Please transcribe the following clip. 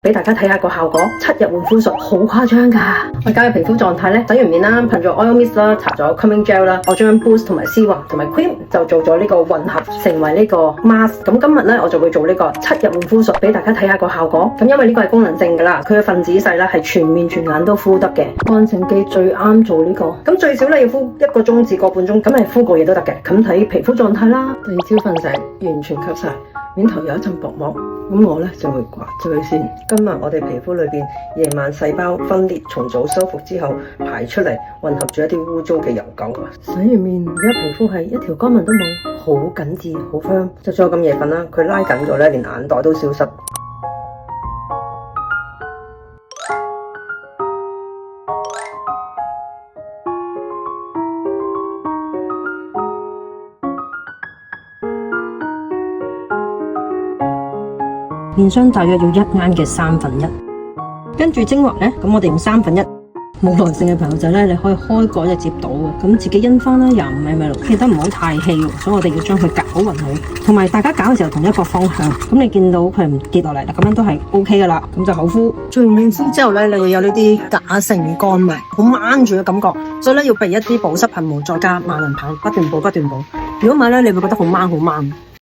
俾大家睇下個效果。7日換膚術好誇張㗎！我而家嘅皮膚狀態呢，洗完面啦，噴咗 oil mist 啦，搽咗 calming gel 啦，我將 boost 同埋 serum 同埋 cream 就做咗呢個混合，成為呢個 mask。咁今日呢，我就會做呢個7日換膚術俾大家睇下個效果。咁因為呢個係功能性㗎啦，佢嘅分子細啦，係全面全眼都敷得嘅。乾性肌最啱做呢個，咁最少呢要敷1個鐘至個半鐘，咁你敷過夜都得嘅。咁睇皮膚狀態啦。第二朝瞓醒，完全吸晒，面頭有一陣薄膜，咁我呢就會刮咗佢先。今日我哋皮膚裏邊夜晚細胞分裂重組修復之後排出嚟，混合住一啲污糟嘅油垢。洗完面，而家皮膚係一條乾紋都冇，好緊緻，好 firm。就算我咁夜瞓啦，佢拉緊咗咧，連眼袋都消失。面霜大約要1盎嘅1/3，跟住精華呢，咁我哋用1/3。冇耐性嘅朋友仔呢，你可以開蓋就接到嘅，咁自己因翻啦，25ml，記得唔好太稀喎，所以我哋要將佢攪勻佢，同埋大家攪嘅時候同一個方向，咁你見到佢唔跌落嚟啦，咁樣都係 OK 噶啦，咁就好敷。做完面敷之後呢，你會有呢啲假性乾紋，好掹住嘅感覺，所以呢，要備一啲保濕噴霧，再加萬能棒，不斷補不斷補。如果唔係呢，你會覺得好掹好掹。